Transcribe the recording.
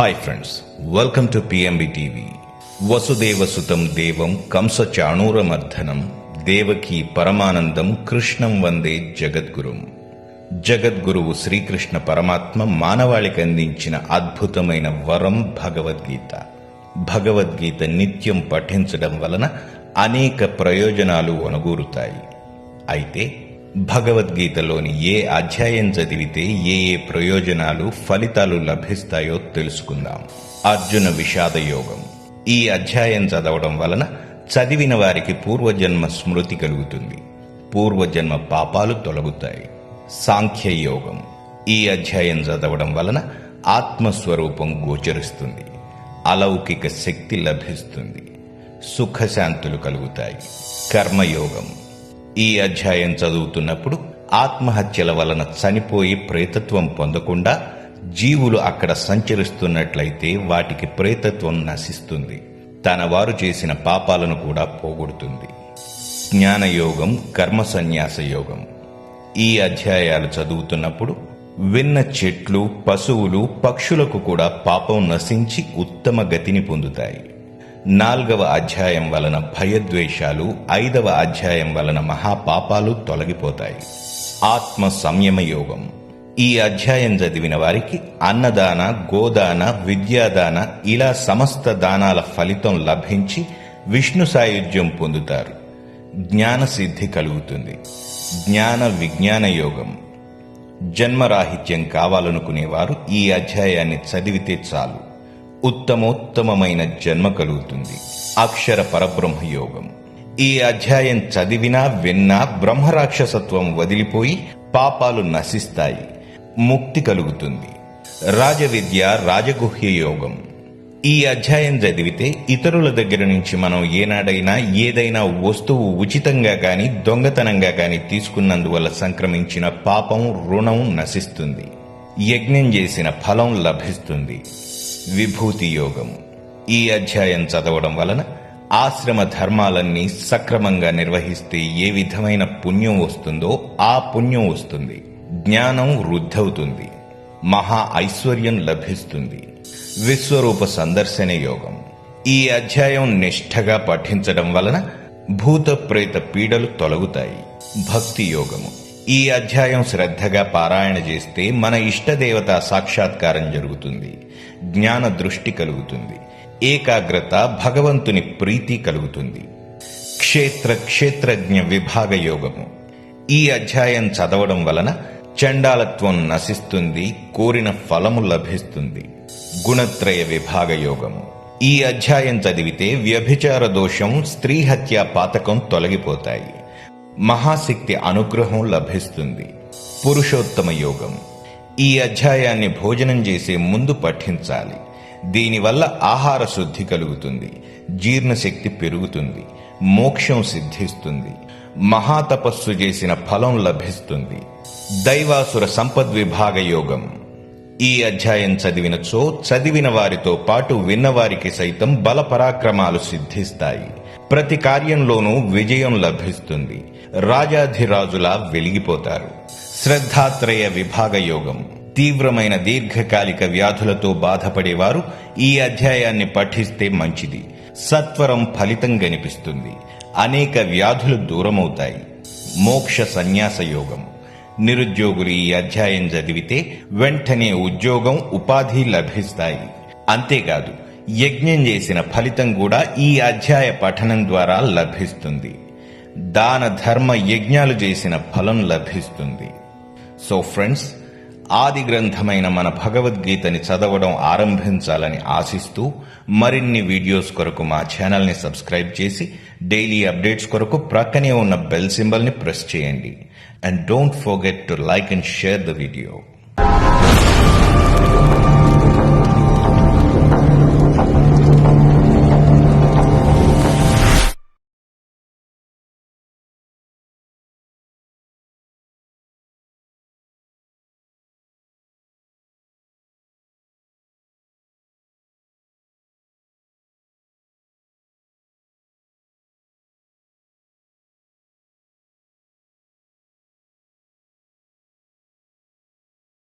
Hi friends, welcome to PMB TV. వసుదేవసుతం దేవం కంసచాణూరమర్దనం దేవకీ పరమానందం కృష్ణం వందే జగద్గురుం. జగద్గురువు శ్రీకృష్ణ పరమాత్మ మానవాళికి అందించిన అద్భుతమైన వరం భగవద్గీత. భగవద్గీత నిత్యం పఠించడం వలన అనేక ప్రయోజనాలు ఒనగూరుతాయి. అయితే భగవద్గీతలోని ఏ అధ్యాయం చదివితే ఏ ప్రయోజనాలు ఫలితాలు లభిస్తాయో తెలుసుకుందాం. అర్జున విషాద యోగం. ఈ అధ్యాయం చదవడం వలన చదివిన వారికి పూర్వజన్మ స్మృతి కలుగుతుంది, పూర్వజన్మ పాపాలు తొలగుతాయి. సాంఖ్య యోగం. ఈ అధ్యాయం చదవడం వలన ఆత్మస్వరూపం గోచరిస్తుంది, అలౌకిక శక్తి లభిస్తుంది, సుఖశాంతులు కలుగుతాయి. కర్మయోగం. ఈ అధ్యాయం చదువుతున్నప్పుడు ఆత్మహత్యల వలన చనిపోయి ప్రేతత్వం పొందకుండా జీవులు అక్కడ సంచరిస్తున్నట్లయితే వాటికి ప్రేతత్వం నశిస్తుంది, తన వారు చేసిన పాపాలను కూడా పోగొడుతుంది. జ్ఞానయోగం, కర్మ సన్యాస యోగం. ఈ అధ్యాయాలు చదువుతున్నప్పుడు విన్న చెట్లు, పశువులు, పక్షులకు కూడా పాపం నశించి ఉత్తమ గతిని పొందుతాయి. 4వ అధ్యాయం వలన భయద్వేషాలు, 5వ అధ్యాయం వలన మహాపాపాలు తొలగిపోతాయి. ఆత్మ సంయమ యోగం. ఈ అధ్యాయం చదివిన వారికి అన్నదాన, గోదాన, విద్యాదాన ఇలా సమస్త దానాల ఫలితం లభించి విష్ణు సాయుధ్యం పొందుతారు, జ్ఞాన సిద్ధి కలుగుతుంది. జ్ఞాన విజ్ఞాన యోగం. జన్మరాహిత్యం కావాలనుకునేవారు ఈ అధ్యాయాన్ని చదివితే చాలు, ఉత్తమోత్తమైన జన్మ కలుగుతుంది. అక్షర పరబ్రహ్మ యోగం. ఈ అధ్యాయం చదివినా విన్నా బ్రహ్మరాక్షసత్వం వదిలిపోయి పాపాలు నశిస్తాయి, ముక్తి కలుగుతుంది. రాజవిద్య, రాజగుహ్య యోగం. ఈ అధ్యాయం చదివితే ఇతరుల దగ్గర నుంచి మనం ఏనాడైనా ఏదైనా వస్తువు ఉచితంగా గాని దొంగతనంగా గాని తీసుకున్నందువల్ల సంక్రమించిన పాపం, రుణం నశిస్తుంది, యజ్ఞం చేసిన ఫలం లభిస్తుంది. విభూతి యోగం. ఈ అధ్యాయం చదవడం వలన ఆశ్రమ ధర్మాలన్నీ సక్రమంగా నిర్వహిస్తే ఏ విధమైన పుణ్యం వస్తుందో ఆ పుణ్యం వస్తుంది, జ్ఞానం వృద్ధవుతుంది, మహా ఐశ్వర్యం లభిస్తుంది. విశ్వరూప సందర్శన యోగం. ఈ అధ్యాయం నిష్ఠగా పఠించడం వలన భూత ప్రేత పీడలు తొలగుతాయి. భక్తి యోగము. ఈ అధ్యాయం శ్రద్ధగా పారాయణ చేస్తే మన ఇష్టదేవత సాక్షాత్కారం జరుగుతుంది, జ్ఞాన దృష్టి కలుగుతుంది, ఏకాగ్రత, భగవంతుని ప్రీతి కలుగుతుంది. క్షేత్రజ్ఞ విభాగ యోగము. ఈ అధ్యాయం చదవడం వలన చండాలత్వం నశిస్తుంది, కోరిన ఫలము లభిస్తుంది. గుణత్రయ విభాగ యోగము. ఈ అధ్యాయం చదివితే వ్యభిచార దోషం, స్త్రీ హత్య పాతకం తొలగిపోతాయి, మహాశక్తి అనుగ్రహం లభిస్తుంది. పురుషోత్తమ యోగం. ఈ అధ్యాయాన్ని భోజనం చేసే ముందు పఠించాలి, దీనివల్ల ఆహార శుద్ధి కలుగుతుంది, జీర్ణశక్తి పెరుగుతుంది, మోక్షం సిద్ధిస్తుంది, మహాతపస్సు చేసిన ఫలం లభిస్తుంది. దైవాసుర సంపద్విభాగ యోగం. ఈ అధ్యాయం చదివినచో చదివిన వారితో పాటు విన్నవారికి సైతం బల పరాక్రమాలు సిద్ధిస్తాయి, ప్రతి కార్యంలోనూ విజయం లభిస్తుంది, రాజాధిరాజులా వెలిగిపోతారు. శ్రద్ధాత్రయ విభాగ యోగం. తీవ్రమైన దీర్ఘకాలిక వ్యాధులతో బాధపడేవారు ఈ అధ్యాయాన్ని పఠిస్తే మంచిది, సత్వరం ఫలితం కనిపిస్తుంది, అనేక వ్యాధులు దూరమవుతాయి. మోక్ష సన్యాస యోగం. నిరుద్యోగులు ఈ అధ్యాయం చదివితే వెంటనే ఉద్యోగం, ఉపాధి లభిస్తాయి. అంతేకాదు యజ్ఞం చేసిన ఫలితం కూడా ఈ అధ్యాయ పఠనం ద్వారా లభిస్తుంది, దాన ధర్మ యజ్ఞాలు చేసిన ఫలం లభిస్తుంది. సో ఫ్రెండ్స్, ఆది గ్రంథమైన మన భగవద్గీతని చదవడం ఆరంభించాలని ఆశిస్తూ మరిన్ని వీడియోస్ కొరకు మా ఛానల్ని సబ్స్క్రైబ్ చేసి డైలీ అప్డేట్స్ కొరకు ప్రక్కనే ఉన్న బెల్ సింబల్ని ప్రెస్ చేయండి. And don't forget to like and share the video.